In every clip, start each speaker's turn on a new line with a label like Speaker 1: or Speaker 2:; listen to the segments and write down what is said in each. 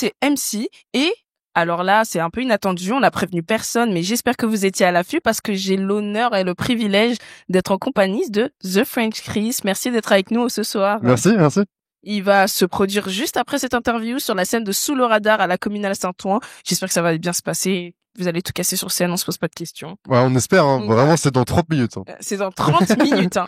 Speaker 1: c'est MC et alors là, c'est un peu inattendu, on n'a prévenu personne, mais j'espère que vous étiez à l'affût parce que j'ai l'honneur et le privilège d'être en compagnie de The French Chris. Merci d'être avec nous ce soir.
Speaker 2: Merci.
Speaker 1: Il va se produire juste après cette interview sur la scène de Sous le radar à la Communale Saint-Ouen. J'espère que ça va bien se passer. Vous allez tout casser sur scène, on se pose pas de questions.
Speaker 2: Ouais, on espère, hein. Vraiment, c'est dans 30 minutes. Hein.
Speaker 1: C'est dans 30 minutes. Hein.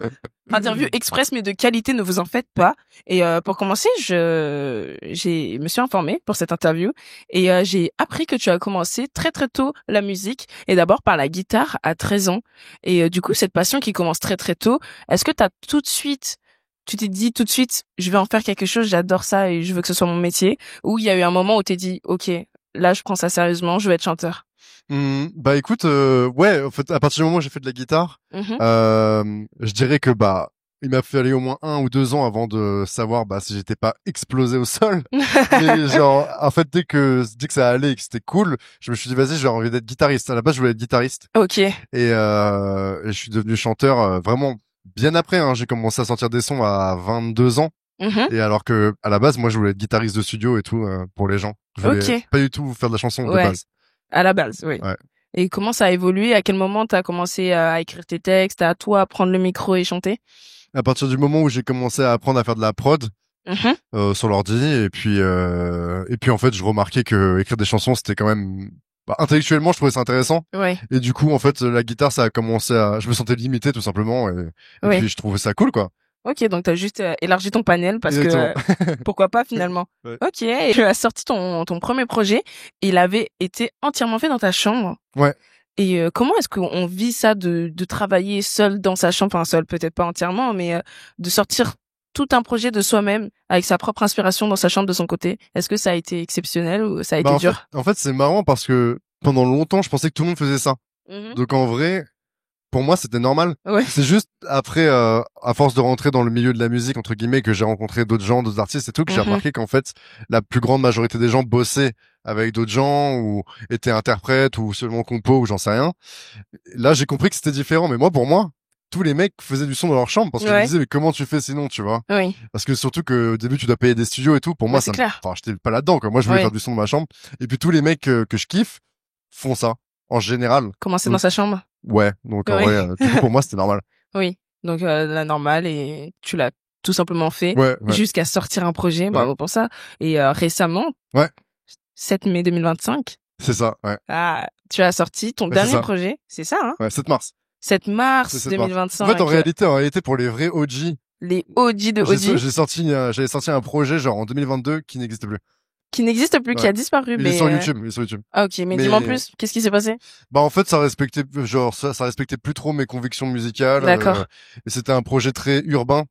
Speaker 1: Interview express, mais de qualité, ne vous en faites pas. Et pour commencer, je me suis informée pour cette interview et j'ai appris que tu as commencé très très tôt la musique et d'abord par la guitare à 13 ans. Et du coup, cette passion qui commence très très tôt, est-ce que tu t'es dit tout de suite, je vais en faire quelque chose, j'adore ça et je veux que ce soit mon métier, ou il y a eu un moment où t'es dit, ok, là je prends ça sérieusement, je veux être chanteur?
Speaker 2: Bah écoute, ouais, en fait, à partir du moment où j'ai fait de la guitare, je dirais que il m'a fallu au moins 1 ou 2 ans avant de savoir si j'étais pas explosé au sol. Mais genre, en fait, dès que ça allait et que c'était cool, je me suis dit vas-y, j'ai envie d'être guitariste. À la base, je voulais être guitariste.
Speaker 1: Ok.
Speaker 2: Et je suis devenu chanteur vraiment bien après. Hein, j'ai commencé à sortir des sons à 22 ans. Et alors que à la base, moi, je voulais être guitariste de studio et tout pour les gens. Je voulais pas du tout faire de la chanson de base.
Speaker 1: À la base, oui.
Speaker 2: Ouais.
Speaker 1: Et comment ça a évolué? À quel moment t'as commencé à écrire tes textes, à toi prendre le micro et chanter?
Speaker 2: À partir du moment où j'ai commencé à apprendre à faire de la prod sur l'ordi, et puis en fait, je remarquais que écrire des chansons, c'était quand même intellectuellement, je trouvais ça intéressant.
Speaker 1: Ouais.
Speaker 2: Et du coup, en fait, la guitare, ça a commencé je me sentais limité tout simplement, et puis je trouvais ça cool, quoi.
Speaker 1: Ok, donc t'as juste élargi ton panel parce que pourquoi pas finalement.
Speaker 2: Ouais.
Speaker 1: Ok, et tu as sorti ton premier projet. Il avait été entièrement fait dans ta chambre.
Speaker 2: Ouais.
Speaker 1: Et comment est-ce qu'on vit ça de travailler seul dans sa chambre, enfin seul peut-être pas entièrement, mais de sortir tout un projet de soi-même avec sa propre inspiration dans sa chambre de son côté? Est-ce que ça a été exceptionnel ou ça a été dur?
Speaker 2: En fait, c'est marrant parce que pendant longtemps, je pensais que tout le monde faisait ça. Donc en vrai, pour moi, c'était normal.
Speaker 1: Ouais.
Speaker 2: C'est juste après, à force de rentrer dans le milieu de la musique, entre guillemets, que j'ai rencontré d'autres gens, d'autres artistes et tout, que j'ai remarqué qu'en fait, la plus grande majorité des gens bossaient avec d'autres gens ou étaient interprètes ou seulement compo ou j'en sais rien. Là, j'ai compris que c'était différent. Mais pour moi, tous les mecs faisaient du son dans leur chambre parce que je me disais, mais comment tu fais sinon, tu vois?
Speaker 1: Oui.
Speaker 2: Parce que surtout que au début, tu dois payer des studios et tout. Pour moi, j'étais pas là-dedans, quoi. Moi, je voulais faire du son dans ma chambre. Et puis tous les mecs que je kiffe font ça. En général.
Speaker 1: Commencer dans sa chambre?
Speaker 2: Ouais, donc en vrai, du coup, pour moi, c'était normal.
Speaker 1: Oui, donc la normale, et tu l'as tout simplement fait jusqu'à sortir un projet, bravo pour ça. Et récemment, 7 mai 2025.
Speaker 2: C'est ça, ouais.
Speaker 1: Ah, tu as sorti ton dernier projet, c'est ça, hein?
Speaker 2: Ouais, 7 mars.
Speaker 1: 7 mars 2025.
Speaker 2: En fait, en réalité, pour les vrais OG.
Speaker 1: Les OG de OG.
Speaker 2: J'avais sorti un projet genre en 2022 qui n'existe plus.
Speaker 1: Qui n'existe plus, qui a disparu.
Speaker 2: Il est sur YouTube,
Speaker 1: Ah, ok, mais dis-moi en plus, qu'est-ce qui s'est passé?
Speaker 2: En fait, ça respectait plus trop mes convictions musicales.
Speaker 1: D'accord.
Speaker 2: Et c'était un projet très urbain.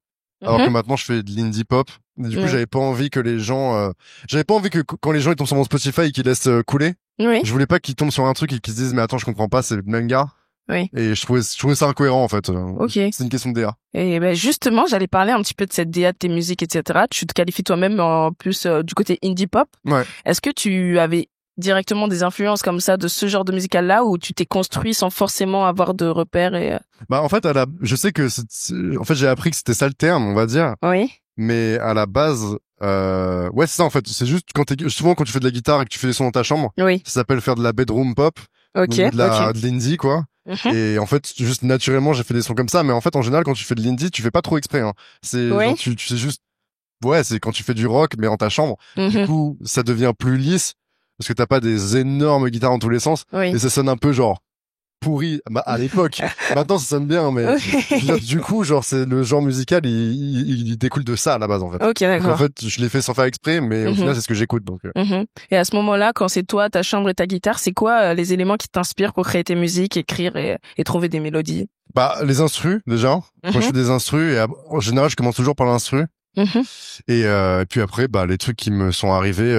Speaker 2: Alors que maintenant, je fais de l'indie pop. Et du coup, j'avais pas envie que les gens, quand les gens ils tombent sur mon Spotify et qu'ils laissent couler.
Speaker 1: Oui.
Speaker 2: Je voulais pas qu'ils tombent sur un truc et qu'ils se disent, mais attends, je comprends pas, c'est le même gars.
Speaker 1: Oui.
Speaker 2: Et je trouvais ça incohérent, en fait.
Speaker 1: Ok.
Speaker 2: C'est une question de DA.
Speaker 1: Et justement, j'allais parler un petit peu de cette DA de tes musiques, etc. Tu te qualifies toi-même en plus du côté indie pop.
Speaker 2: Ouais.
Speaker 1: Est-ce que tu avais directement des influences comme ça de ce genre de musical-là, ou tu t'es construit sans forcément avoir de repères et
Speaker 2: en fait, je sais que en fait, j'ai appris que c'était ça le terme, on va dire.
Speaker 1: Oui.
Speaker 2: Mais à la base, ouais, c'est ça, en fait. C'est juste souvent quand tu fais de la guitare et que tu fais des sons dans ta chambre.
Speaker 1: Oui.
Speaker 2: Ça s'appelle faire de la bedroom pop.
Speaker 1: Ok.
Speaker 2: De l'indie, quoi. Et en fait, juste naturellement, j'ai fait des sons comme ça. Mais en fait, en général, quand tu fais de l'indie, tu fais pas trop exprès, hein. C'est, genre, tu sais juste, ouais, c'est quand tu fais du rock, mais en ta chambre. Du coup, ça devient plus lisse. Parce que t'as pas des énormes guitares dans tous les sens. Et ça sonne un peu genre pourri à l'époque. Maintenant ça sonne bien, mais du coup, genre, c'est le genre musical, il découle de ça à la base, en fait.
Speaker 1: Ok, d'accord.
Speaker 2: Donc, en fait, je l'ai fait sans faire exprès, mais au final, c'est ce que j'écoute, donc.
Speaker 1: Et à ce moment-là, quand c'est toi, ta chambre et ta guitare, c'est quoi les éléments qui t'inspirent pour créer tes musiques, écrire et trouver des mélodies?
Speaker 2: Les instrus, déjà. Quand je fais des instrus, et en général, je commence toujours par l'instru. Et puis après, les trucs qui me sont arrivés,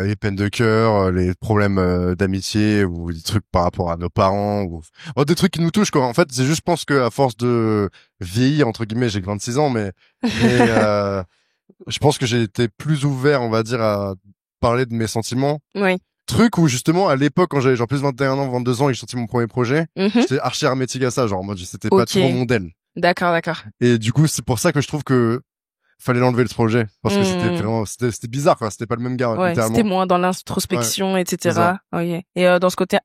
Speaker 2: les peines de cœur, les problèmes d'amitié, ou des trucs par rapport à nos parents, ou des trucs qui nous touchent, quoi. En fait, c'est juste, je pense que à force de vieillir, entre guillemets, j'ai que 26 ans, mais je pense que j'ai été plus ouvert, on va dire, à parler de mes sentiments.
Speaker 1: Oui.
Speaker 2: Truc où justement à l'époque, quand j'avais genre plus 21 ans, 22 ans et que j'ai sorti mon premier projet, j'étais archi hermétique à ça, genre en mode c'était pas trop mon modèle.
Speaker 1: D'accord.
Speaker 2: Et du coup, c'est pour ça que je trouve que fallait l'enlever le projet parce que c'était
Speaker 1: Hmm.
Speaker 2: vraiment c'était bizarre quoi, c'était pas le même gars
Speaker 1: Ouais,
Speaker 2: littéralement.
Speaker 1: c'était moins dans l'introspection,
Speaker 2: C'est ça.
Speaker 1: etc. Ok. Et dans ce côté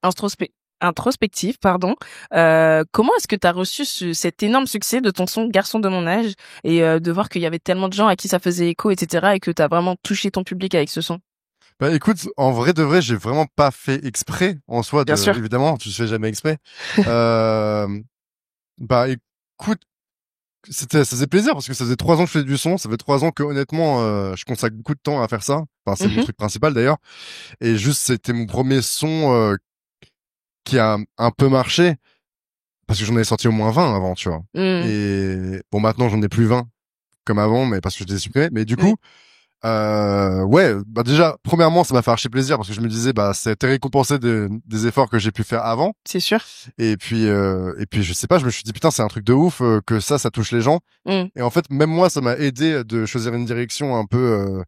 Speaker 1: introspectif, pardon, comment est-ce que tu as reçu cet énorme succès de ton son Garçon de mon âge et de voir qu'il y avait tellement de gens à qui ça faisait écho, etc. et que tu as vraiment touché ton public avec ce son?
Speaker 2: Bah écoute, en vrai de vrai, j'ai vraiment pas fait exprès en soi
Speaker 1: Bien sûr.
Speaker 2: évidemment, tu fais jamais exprès. Euh, Bah écoute, ça faisait plaisir parce que ça faisait 3 ans que je faisais du son, ça fait 3 ans que honnêtement je consacre beaucoup de temps à faire ça. Enfin c'est mon
Speaker 1: Mhm.
Speaker 2: truc principal d'ailleurs. Et juste c'était mon premier son qui a un peu marché parce que j'en ai sorti au moins 20 avant, tu vois.
Speaker 1: Hmm.
Speaker 2: Et bon maintenant j'en ai plus 20 comme avant, mais parce que je les ai supprimés. Mais du
Speaker 1: Oui,
Speaker 2: coup ouais, bah déjà premièrement ça m'a fait archi plaisir parce que je me disais bah c'était récompensé des efforts que j'ai pu faire avant.
Speaker 1: c'est sûr.
Speaker 2: Et puis je sais pas, je me suis dit putain c'est un truc de ouf que ça touche les gens.
Speaker 1: Hmm.
Speaker 2: Et en fait même moi ça m'a aidé de choisir une direction un peu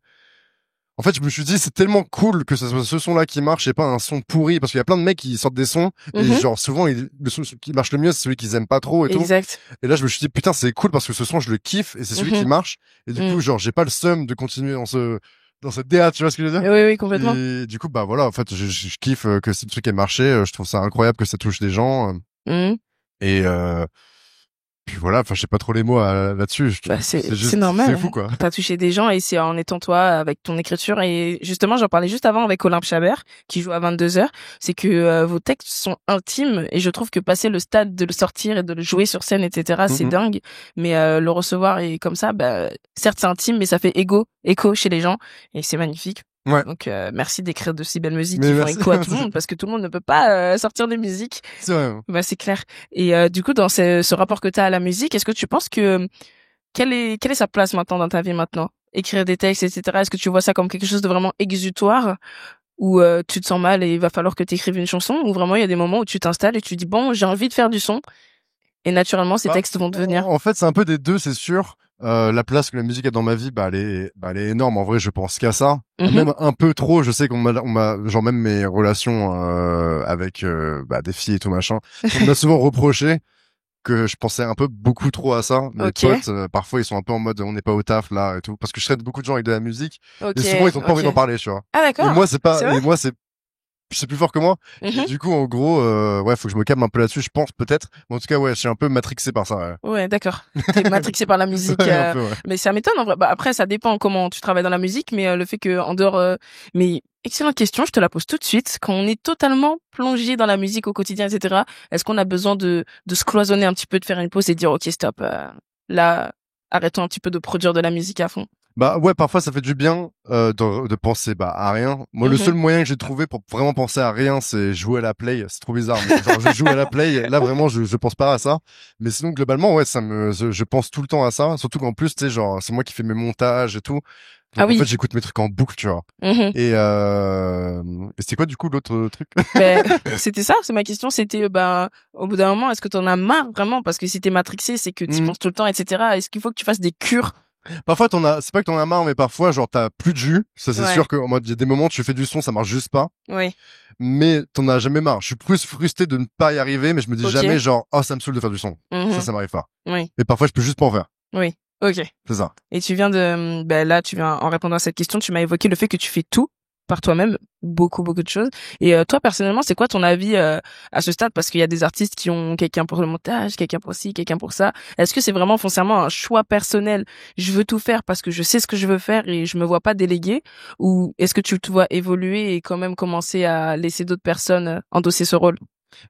Speaker 2: en fait je me suis dit c'est tellement cool que ce soit ce son là qui marche et pas un son pourri parce qu'il y a plein de mecs qui sortent des sons et
Speaker 1: Mhm.
Speaker 2: genre souvent le son qui marche le mieux c'est celui qu'ils aiment pas trop et tout.
Speaker 1: Exact.
Speaker 2: Et là je me suis dit putain c'est cool parce que ce son je le kiffe et c'est celui qui
Speaker 1: Mhm.
Speaker 2: marche et du
Speaker 1: Hmm.
Speaker 2: coup genre j'ai pas le seum de continuer dans cette DA, tu vois ce que je veux dire?
Speaker 1: Oui, oui, complètement.
Speaker 2: Et du coup bah voilà en fait je kiffe que ce truc ait marché, je trouve ça incroyable que ça touche des gens
Speaker 1: Hmm.
Speaker 2: et puis voilà, enfin, je sais pas trop les mots là-dessus.
Speaker 1: Bah,
Speaker 2: C'est
Speaker 1: c'est
Speaker 2: juste,
Speaker 1: normal.
Speaker 2: c'est fou, quoi.
Speaker 1: T'as touché des gens et c'est en étant toi avec ton écriture. Et justement, j'en parlais juste avant avec Olympe Chabert, qui joue à 22h. C'est que vos textes sont intimes et je trouve que passer le stade de le sortir et de le jouer sur scène, etc., c'est
Speaker 2: Mhm.
Speaker 1: dingue. Mais le recevoir et comme ça, bah, certes, c'est intime, mais ça fait écho chez les gens et c'est magnifique.
Speaker 2: Ouais.
Speaker 1: Donc, merci d'écrire de si belles musiques
Speaker 2: Mais
Speaker 1: qui font
Speaker 2: merci.
Speaker 1: écho à tout le monde parce que tout le monde ne peut pas sortir des musiques.
Speaker 2: C'est vrai.
Speaker 1: Bah, c'est clair. Et du coup, dans ce rapport que tu as à la musique, est-ce que tu penses que quelle est sa place maintenant dans ta vie maintenant? Écrire des textes, etc. Est-ce que tu vois ça comme quelque chose de vraiment exutoire ou tu te sens mal et il va falloir que tu écrives une chanson ou vraiment il y a des moments où tu t'installes et tu dis bon, j'ai envie de faire du son et naturellement ces
Speaker 2: Bah,
Speaker 1: textes vont devenir.
Speaker 2: en fait, c'est un peu des deux, c'est sûr. La place que la musique a dans ma vie, elle est énorme. En vrai, je pense qu'à ça.
Speaker 1: Mhm.
Speaker 2: Même un peu trop. Je sais genre même mes relations avec des filles et tout machin, on m'a souvent reproché que je pensais un peu beaucoup trop à ça. Mes
Speaker 1: Ok,
Speaker 2: potes, parfois, ils sont un peu en mode on n'est pas au taf là et tout, parce que je traite beaucoup de gens avec de la musique et
Speaker 1: ok,
Speaker 2: souvent ils ont pas envie
Speaker 1: ok.
Speaker 2: d'en parler, tu vois.
Speaker 1: Ah
Speaker 2: Et
Speaker 1: d'accord,
Speaker 2: moi, c'est pas,
Speaker 1: c'est vrai?
Speaker 2: et moi, c'est plus fort que moi. Et
Speaker 1: Mhm.
Speaker 2: du coup, en gros, ouais, faut que je me calme un peu là-dessus, je pense, peut-être. Mais en tout cas, ouais, je suis un peu matrixé par ça, ouais.
Speaker 1: Ouais, d'accord. T'es matrixé par la musique,
Speaker 2: Ouais, un peu, ouais.
Speaker 1: mais ça m'étonne en vrai. Bah, après, ça dépend comment tu travailles dans la musique, mais le fait que en dehors, mais excellente question, je te la pose tout de suite. Quand on est totalement plongé dans la musique au quotidien, etc., est-ce qu'on a besoin de se cloisonner un petit peu, de faire une pause et de dire ok stop, là, arrêtons un petit peu de produire de la musique à fond.
Speaker 2: Bah ouais, parfois ça fait du bien de penser à rien. Moi, le
Speaker 1: Mhm.
Speaker 2: seul moyen que j'ai trouvé pour vraiment penser à rien, c'est jouer à la play. C'est trop bizarre, mais genre je joue à la play. Là vraiment, je pense pas à ça. Mais sinon globalement, ouais, je pense tout le temps à ça. Surtout qu'en plus, tu sais, genre c'est moi qui fais mes montages et tout.
Speaker 1: Ah
Speaker 2: Donc en fait,
Speaker 1: oui.
Speaker 2: j'écoute mes trucs en boucle, tu vois.
Speaker 1: Mhm.
Speaker 2: Et c'est quoi du coup l'autre truc?
Speaker 1: Ben, c'était ça, c'est ma question. C'était, ben, au bout d'un moment, est-ce que t'en as marre vraiment? Parce que si t'es matrixé, c'est que tu
Speaker 2: Hmm.
Speaker 1: penses tout le temps, etc. Est-ce qu'il faut que tu fasses des cures?
Speaker 2: Parfois c'est pas que t'en as marre, mais parfois genre t'as plus de jus. Ça c'est
Speaker 1: Ouais.
Speaker 2: sûr qu'en mode il y a des moments tu fais du son, ça marche juste pas.
Speaker 1: Oui.
Speaker 2: Mais t'en as jamais marre. Je suis plus frustré de ne pas y arriver, mais je me dis
Speaker 1: Ok.
Speaker 2: jamais genre oh ça me saoule de faire du son.
Speaker 1: Mhm.
Speaker 2: Ça m'arrive pas.
Speaker 1: Oui.
Speaker 2: Et parfois je peux juste pas en faire.
Speaker 1: Oui. Ok.
Speaker 2: C'est ça.
Speaker 1: Et tu viens de, ben là, tu viens, en répondant à cette question, tu m'as évoqué le fait que tu fais tout par toi-même, beaucoup de choses. Et toi, personnellement, c'est quoi ton avis à ce stade? Parce qu'il y a des artistes qui ont quelqu'un pour le montage, quelqu'un pour ci, quelqu'un pour ça. Est-ce que c'est vraiment foncièrement un choix personnel? Je veux tout faire parce que je sais ce que je veux faire et je me vois pas déléguer. Ou est-ce que tu te vois évoluer et quand même commencer à laisser d'autres personnes endosser ce rôle?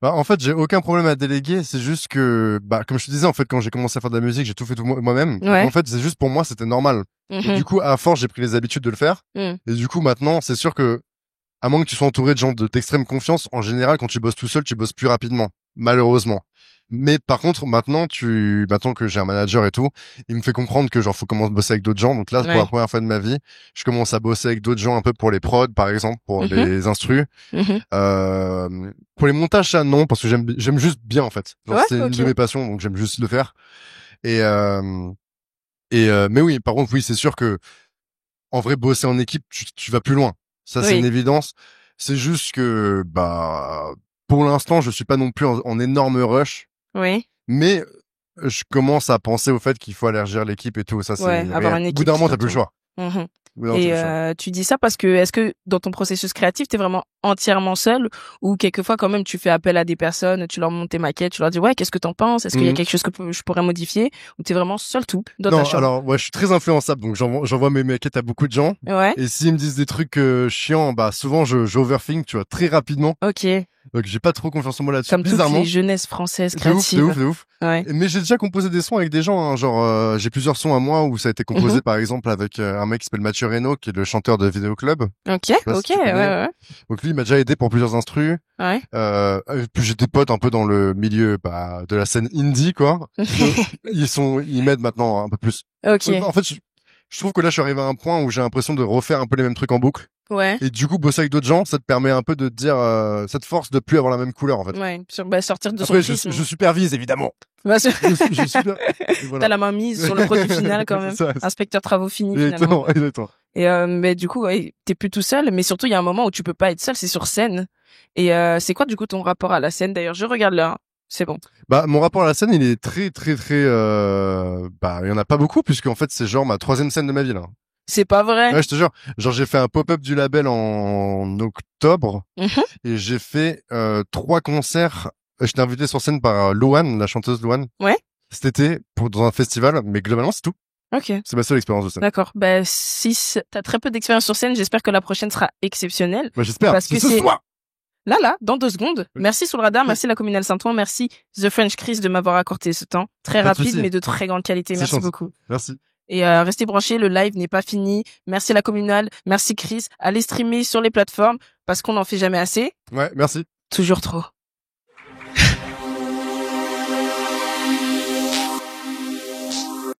Speaker 2: Bah, en fait, j'ai aucun problème à déléguer. C'est juste que, comme je te disais, en fait, quand j'ai commencé à faire de la musique, j'ai tout fait tout moi-même. Donc, en
Speaker 1: Ouais.
Speaker 2: fait, c'est juste pour moi, c'était normal. Et
Speaker 1: Mhm.
Speaker 2: du coup, à force, j'ai pris les habitudes de le faire.
Speaker 1: Mhm.
Speaker 2: Et du coup, maintenant, c'est sûr que, à moins que tu sois entouré de gens d'extrême confiance, en général, quand tu bosses tout seul, tu bosses plus rapidement. Malheureusement. Mais par contre, maintenant que j'ai un manager et tout, il me fait comprendre que genre faut commencer à bosser avec d'autres gens. Donc là, pour la
Speaker 1: Ouais.
Speaker 2: première fois de ma vie, je commence à bosser avec d'autres gens un peu pour les prods, par exemple, pour
Speaker 1: Mhm.
Speaker 2: les instrus.
Speaker 1: Mhm.
Speaker 2: Pour les montages, ça non, parce que j'aime juste bien en fait. Genre
Speaker 1: Ouais,
Speaker 2: c'est une de
Speaker 1: ok.
Speaker 2: mes passions, donc j'aime juste le faire. Et mais oui, par contre, oui, c'est sûr que en vrai, bosser en équipe, tu vas plus loin. Ça, c'est une
Speaker 1: Oui.
Speaker 2: évidence. C'est juste que pour l'instant, je suis pas non plus en énorme rush.
Speaker 1: Oui.
Speaker 2: Mais je commence à penser au fait qu'il faut élargir l'équipe et tout. Ça, c'est
Speaker 1: avoir une équipe.
Speaker 2: Au bout d'un moment, t'as plus le choix.
Speaker 1: Mm-hmm. Et tu dis ça parce que est-ce que dans ton processus créatif t'es vraiment entièrement seul ou quelquefois quand même tu fais appel à des personnes, tu leur montes tes maquettes, tu leur dis ouais qu'est-ce que t'en penses, est-ce qu'il y a quelque chose que je pourrais modifier, ou t'es vraiment seul tout dans ta chambre?
Speaker 2: Alors ouais, je suis très influençable, donc j'envoie mes maquettes à beaucoup de gens.
Speaker 1: Ouais.
Speaker 2: Et s'ils me disent des trucs chiants, bah souvent je overthink, tu vois, très rapidement.
Speaker 1: Ok.
Speaker 2: Donc j'ai pas trop confiance en moi là-dessus.
Speaker 1: Comme toutes les jeunesses françaises créatives.
Speaker 2: De ouf.
Speaker 1: Ouais.
Speaker 2: Mais j'ai déjà composé des sons avec des gens, hein, genre j'ai plusieurs sons à moi où ça a été composé par exemple avec un mec qui s'appelle Mathieu Reynaud, qui est le chanteur de Vidéo Club.
Speaker 1: Ok, ouais.
Speaker 2: Donc lui il m'a déjà aidé pour plusieurs instrus.
Speaker 1: Ouais.
Speaker 2: Puis j'ai des potes un peu dans le milieu de la scène indie quoi. Ils m'aident maintenant un peu plus.
Speaker 1: Ok.
Speaker 2: En fait je trouve que là je suis arrivé à un point où j'ai l'impression de refaire un peu les mêmes trucs en boucle.
Speaker 1: Ouais.
Speaker 2: Et du coup, bosser avec d'autres gens, ça te permet un peu de te dire, cette force de plus avoir la même couleur, en fait.
Speaker 1: Ouais. Sortir de
Speaker 2: Après,
Speaker 1: son prisme.
Speaker 2: je supervise, évidemment.
Speaker 1: Bah,
Speaker 2: je voilà.
Speaker 1: T'as la main mise sur le produit final, quand même. Ça, inspecteur travaux finis, finalement.
Speaker 2: Exactement.
Speaker 1: Et, mais du coup, ouais, t'es plus tout seul, mais surtout, il y a un moment où tu peux pas être seul, c'est sur scène. Et, c'est quoi, du coup, ton rapport à la scène? D'ailleurs, je regarde là. C'est bon.
Speaker 2: Bah, mon rapport à la scène, il est très, il y en a pas beaucoup, puisque en fait, c'est genre ma 3e scène de ma vie, là.
Speaker 1: C'est pas vrai.
Speaker 2: Ouais, je te jure. Genre, j'ai fait un pop-up du label en octobre et j'ai fait 3 concerts. J'étais invité sur scène par Louane, la chanteuse Louane.
Speaker 1: Ouais.
Speaker 2: Cet été dans un festival, mais globalement c'est tout.
Speaker 1: Ok.
Speaker 2: C'est ma seule expérience de scène.
Speaker 1: D'accord. Bah si t'as très peu d'expérience sur scène, j'espère que la prochaine sera exceptionnelle.
Speaker 2: Bah, j'espère.
Speaker 1: Parce que
Speaker 2: ce soir.
Speaker 1: Là, dans 2 secondes. Merci Sous le Radar, merci la Communale Saint-Ouen, merci The French Chris de m'avoir accordé ce temps. Très rapide, mais de très grande qualité. Merci beaucoup.
Speaker 2: Merci.
Speaker 1: Et restez branchés, le live n'est pas fini. Merci la Communale, merci Chris. Allez streamer sur les plateformes parce qu'on n'en fait jamais assez.
Speaker 2: Ouais, merci.
Speaker 1: Toujours trop.